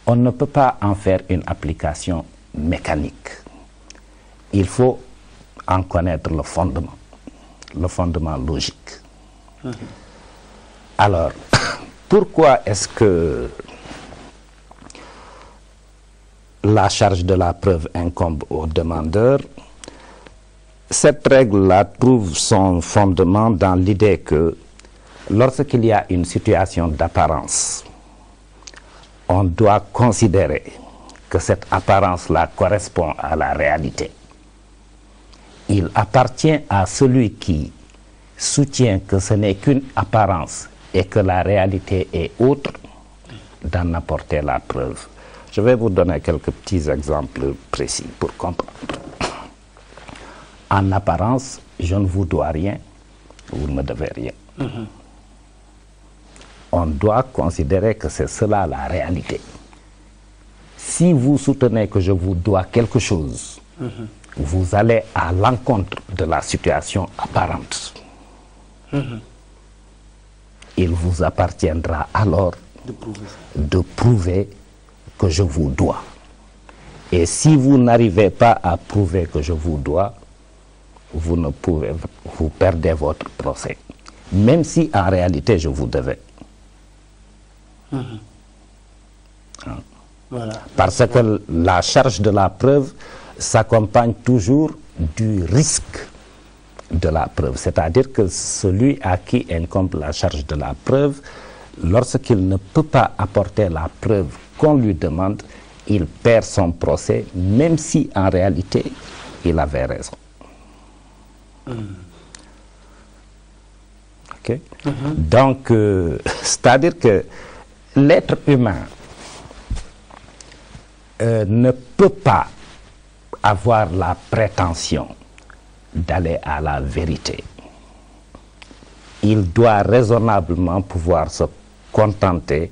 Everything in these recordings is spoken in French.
on ne peut pas en faire une application mécanique. Il faut en connaître le fondement logique. Alors, pourquoi est-ce que la charge de la preuve incombe au demandeur? Cette règle-là trouve son fondement dans l'idée que lorsqu'il y a une situation d'apparence, on doit considérer que cette apparence-là correspond à la réalité. Il appartient à celui qui soutient que ce n'est qu'une apparence et que la réalité est autre d'en apporter la preuve. Je vais vous donner quelques petits exemples précis pour comprendre. En apparence, je ne vous dois rien, vous ne me devez rien. On doit considérer que c'est cela la réalité. Si vous soutenez que je vous dois quelque chose, vous allez à l'encontre de la situation apparente. Il vous appartiendra alors de prouver que je vous dois. Et si vous n'arrivez pas à prouver que je vous dois, vous perdez votre procès. Même si en réalité je vous devais. Voilà. Parce que la charge de la preuve s'accompagne toujours du risque de la preuve. C'est-à-dire que celui à qui incombe la charge de la preuve, lorsqu'il ne peut pas apporter la preuve qu'on lui demande, il perd son procès, même si en réalité il avait raison. Okay? Donc, c'est-à-dire que l'être humain ne peut pas avoir la prétention d'aller à la vérité. Il doit raisonnablement pouvoir se contenter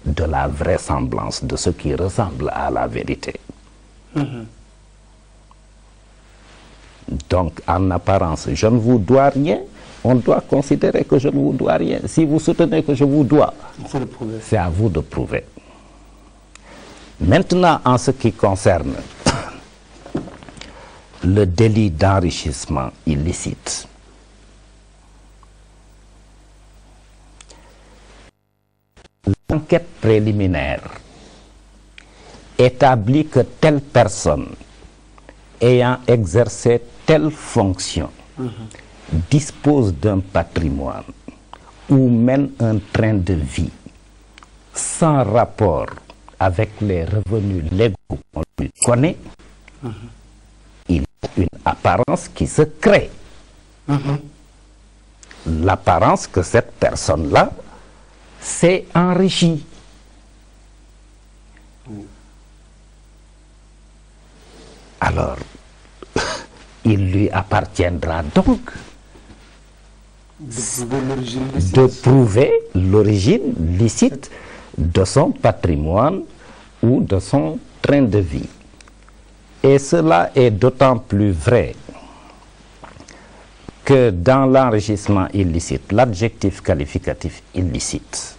de la vraisemblance, de ce qui ressemble à la vérité. Donc, en apparence, je ne vous dois rien. On doit considérer que je ne vous dois rien. Si vous soutenez que je vous dois, c'est à vous de prouver. Maintenant, en ce qui concerne le délit d'enrichissement illicite, l'enquête préliminaire établit que telle personne ayant exercé telle fonction dispose d'un patrimoine ou mène un train de vie sans rapport avec les revenus légaux qu'on lui connaît, il y a une apparence qui se crée. L'apparence que cette personne-là s'est enrichie. Alors, il lui appartiendra donc de prouver l'origine licite de son patrimoine ou de son train de vie. Et cela est d'autant plus vrai que dans l'enrichissement illicite, l'adjectif qualificatif illicite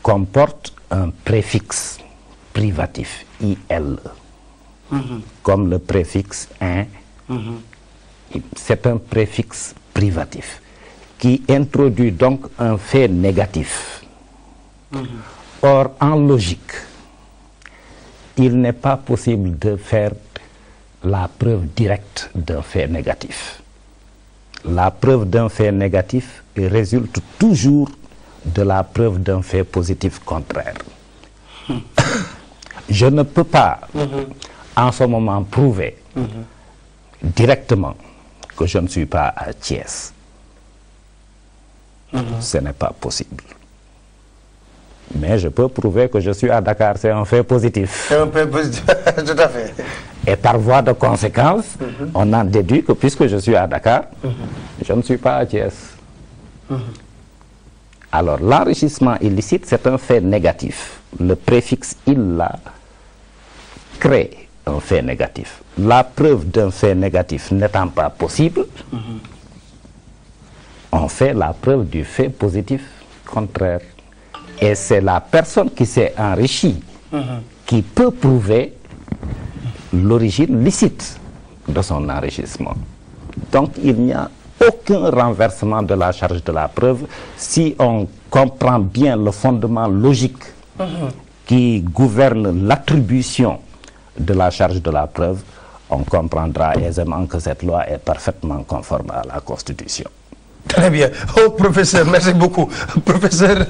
comporte un préfixe privatif, IL, comme le préfixe un. C'est un préfixe privatif qui introduit donc un fait négatif. Or, en logique, il n'est pas possible de faire la preuve directe d'un fait négatif. La preuve d'un fait négatif résulte toujours de la preuve d'un fait positif contraire. Je ne peux pas, en ce moment, prouver directement que je ne suis pas à Thiès. Ce n'est pas possible. Mais je peux prouver que je suis à Dakar, c'est un fait positif. C'est un fait positif, tout à fait. Et par voie de conséquence, on en déduit que puisque je suis à Dakar, je ne suis pas à Thiès. Alors, l'enrichissement illicite, c'est un fait négatif. Le préfixe « il » là crée un fait négatif. La preuve d'un fait négatif n'étant pas possible, on fait la preuve du fait positif contraire. Et c'est la personne qui s'est enrichie qui peut prouver l'origine licite de son enrichissement. Donc il n'y a aucun renversement de la charge de la preuve si on comprend bien le fondement logique qui gouverne l'attribution de la charge de la preuve. On comprendra aisément que cette loi est parfaitement conforme à la Constitution. Très bien. Oh, professeur, merci beaucoup. Professeur,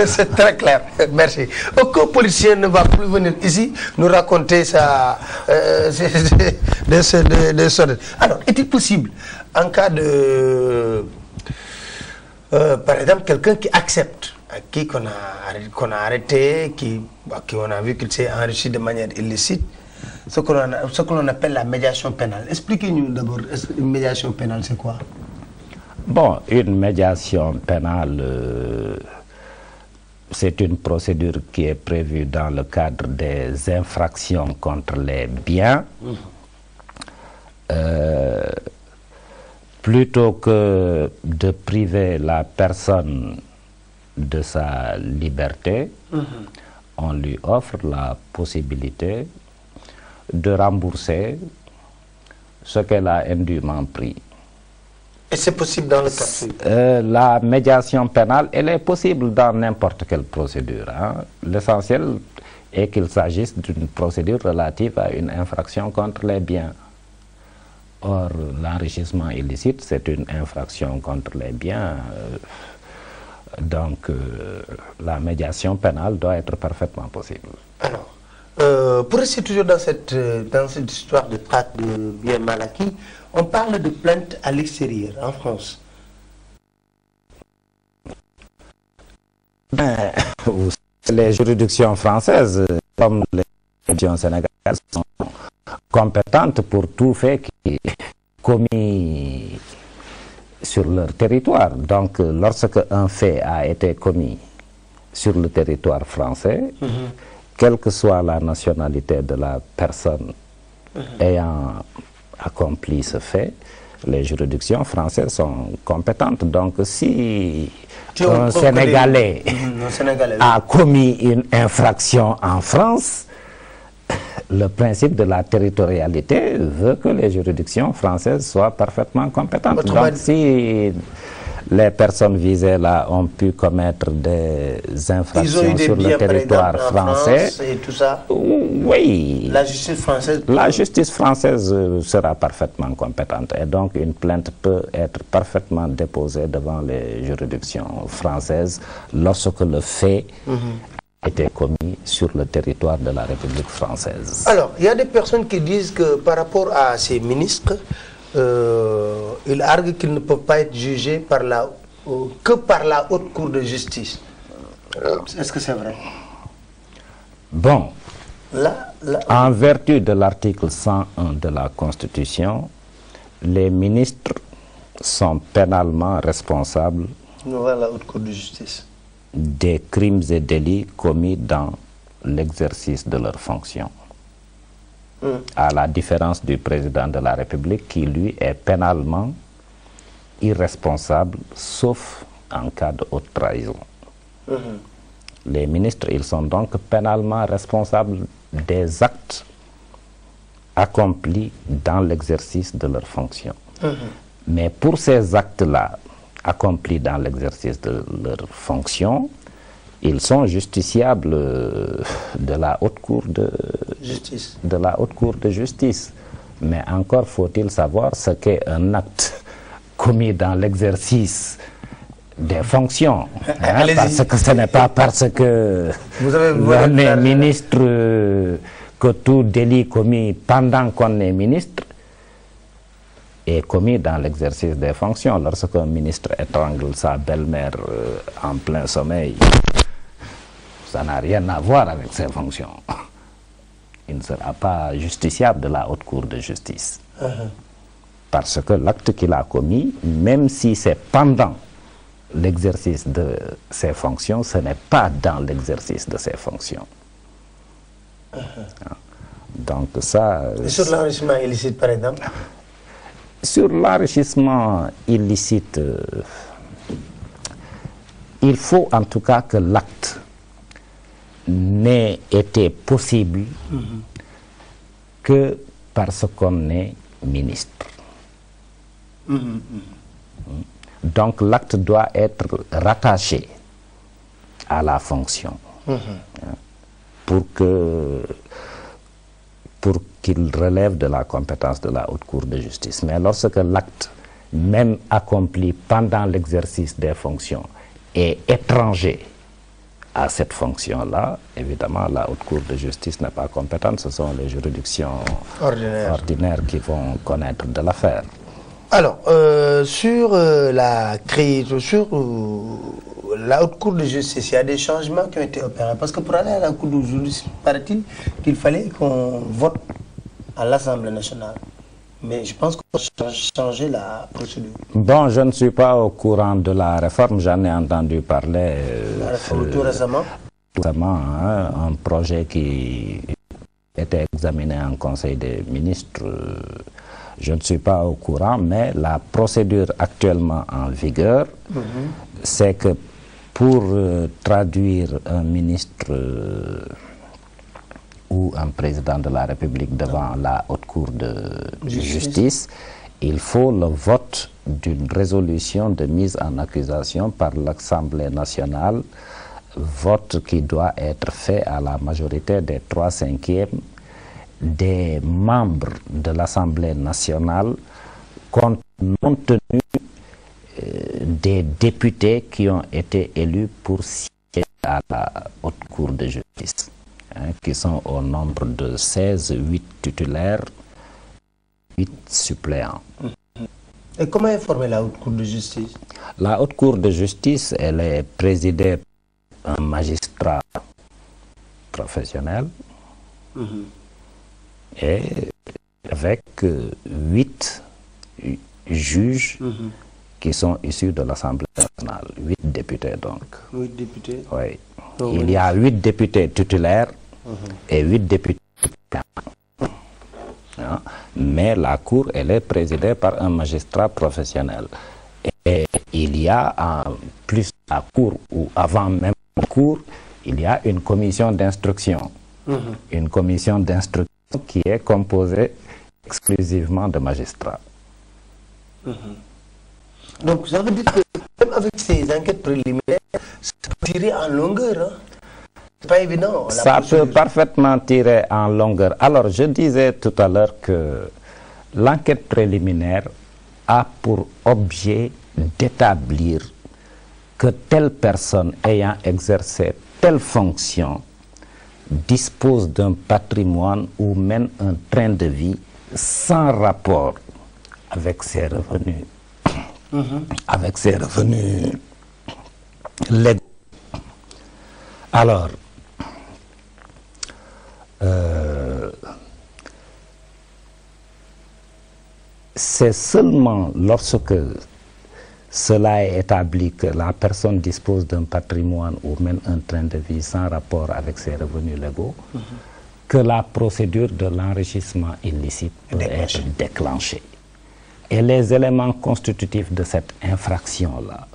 c'est très clair. Merci. Aucun policier ne va plus venir ici nous raconter des sonnettes. Alors, est-il possible, en cas de... par exemple, quelqu'un qui accepte, à qui qu'on a arrêté, à qui on a vu qu'il s'est enrichi de manière illicite, ce que l'on appelle la médiation pénale. Expliquez-nous d'abord, une médiation pénale, c'est quoi? Bon, une médiation pénale, c'est une procédure qui est prévue dans le cadre des infractions contre les biens. Plutôt que de priver la personne de sa liberté, on lui offre la possibilité de rembourser ce qu'elle a indûment pris. Et c'est possible dans le cas? La médiation pénale, elle est possible dans n'importe quelle procédure. Hein. L'essentiel est qu'il s'agisse d'une procédure relative à une infraction contre les biens. Or, l'enrichissement illicite, c'est une infraction contre les biens. Donc, la médiation pénale doit être parfaitement possible. Alors, pour rester toujours dans cette histoire de traite de biens mal acquis, on parle de plainte à l'extérieur, en France. Les juridictions françaises, comme les juridictions sénégalaises, sont compétentes pour tout fait qui est commis sur leur territoire. Donc, lorsque un fait a été commis sur le territoire français, quelle que soit la nationalité de la personne ayant accompli ce fait, les juridictions françaises sont compétentes. Donc, si un Sénégalais a commis une infraction en France, le principe de la territorialité veut que les juridictions françaises soient parfaitement compétentes. Donc, si les personnes visées là ont pu commettre des infractions sur le territoire français, et tout ça. Oui. La justice française. La justice française sera parfaitement compétente et donc une plainte peut être parfaitement déposée devant les juridictions françaises lorsque le fait a été commis sur le territoire de la République française. Alors, il y a des personnes qui disent que par rapport à ces ministres, ils arguent qu'ils ne peuvent pas être jugés que par la haute cour de justice. Est-ce que c'est vrai? Bon, en vertu de l'article 101 de la Constitution, les ministres sont pénalement responsables devant la haute cour de justice des crimes et délits commis dans l'exercice de leurs fonctions. À la différence du président de la République qui, lui, est pénalement irresponsable, sauf en cas de haute trahison. Les ministres, ils sont donc pénalement responsables des actes accomplis dans l'exercice de leurs fonctions. Mais pour ces actes-là, accomplis dans l'exercice de leurs fonctions, ils sont justiciables de la haute cour de justice. Mais encore faut-il savoir ce qu'est un acte commis dans l'exercice des fonctions. Hein, parce que ce n'est pas parce que l'on est ministre que tout délit commis pendant qu'on est ministre est commis dans l'exercice des fonctions. Lorsqu'un ministre étrangle sa belle-mère en plein sommeil, ça n'a rien à voir avec ses fonctions. Il ne sera pas justiciable de la haute cour de justice. Parce que l'acte qu'il a commis, même si c'est pendant l'exercice de ses fonctions, ce n'est pas dans l'exercice de ses fonctions. Donc ça... Et sur l'enrichissement illicite, par exemple? Sur l'enrichissement illicite, il faut en tout cas que l'acte n'ait été possible que parce qu'on est ministre. Donc l'acte doit être rattaché à la fonction pour qu'il relève de la compétence de la Haute Cour de justice. Mais lorsque l'acte, même accompli pendant l'exercice des fonctions, est étranger à cette fonction-là, évidemment, la Haute Cour de justice n'est pas compétente. Ce sont les juridictions ordinaires qui vont connaître de l'affaire. Alors, sur la Haute Cour de justice, il y a des changements qui ont été opérés. Parce que pour aller à la Cour de justice, paraît-il qu'il fallait qu'on vote à l'Assemblée nationale. Mais je pense qu'on va changer la procédure. Bon, je ne suis pas au courant de la réforme, j'en ai entendu parler. La réforme tout récemment. Tout récemment, un projet qui était examiné en Conseil des ministres. Je ne suis pas au courant, mais la procédure actuellement en vigueur, c'est que pour traduire un ministre ou un président de la République devant la Haute Cour de justice, il faut le vote d'une résolution de mise en accusation par l'Assemblée nationale, vote qui doit être fait à la majorité des 3/5 des membres de l'Assemblée nationale, compte tenu des députés qui ont été élus pour siéger à la Haute Cour de justice, qui sont au nombre de 16, 8 titulaires, 8 suppléants. Et comment est formée la Haute Cour de justice? La Haute Cour de justice, elle est présidée par un magistrat professionnel et avec 8 juges qui sont issus de l'Assemblée nationale. 8 députés donc. 8 députés? Oui. Il y a 8 députés titulaires et 8 députés. Mais la Cour, elle est présidée par un magistrat professionnel. Et il y a, en plus de la Cour, ou avant même la Cour, il y a une commission d'instruction. Une commission d'instruction qui est composée exclusivement de magistrats. Donc ça veut dire que même avec ces enquêtes préliminaires, ça peut tirer en longueur. C'est pas évident. Ça peut parfaitement tirer en longueur. Alors je disais tout à l'heure que l'enquête préliminaire a pour objet d'établir que telle personne ayant exercé telle fonction dispose d'un patrimoine ou mène un train de vie sans rapport avec ses revenus. Avec ses revenus légaux. Alors, c'est seulement lorsque cela est établi que la personne dispose d'un patrimoine ou mène un train de vie sans rapport avec ses revenus légaux que la procédure de l'enrichissement illicite peut être déclenchée. Et les éléments constitutifs de cette infraction-là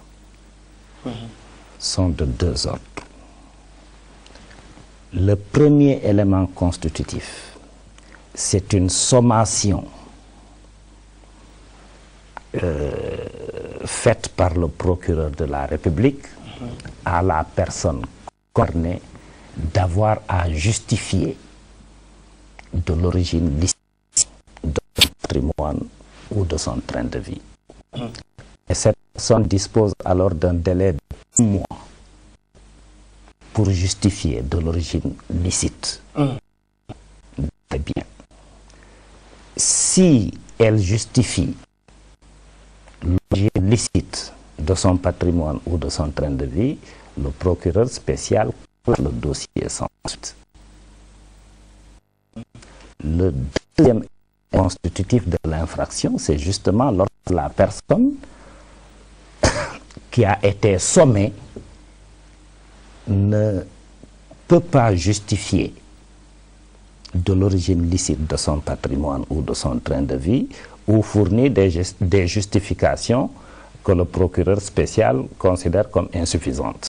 sont de 2 ordres. Le premier élément constitutif, c'est une sommation faite par le procureur de la République à la personne concernée d'avoir à justifier de l'origine licite de son patrimoine ou de son train de vie. Et cette personne dispose alors d'un délai de 1 mois pour justifier de l'origine licite. Très bien. Si elle justifie l'origine licite de son patrimoine ou de son train de vie, le procureur spécial classe le dossier sans suite. Le deuxième constitutif de l'infraction, c'est justement lorsque la personne qui a été sommée ne peut pas justifier de l'origine licite de son patrimoine ou de son train de vie ou fournir des justifications que le procureur spécial considère comme insuffisante.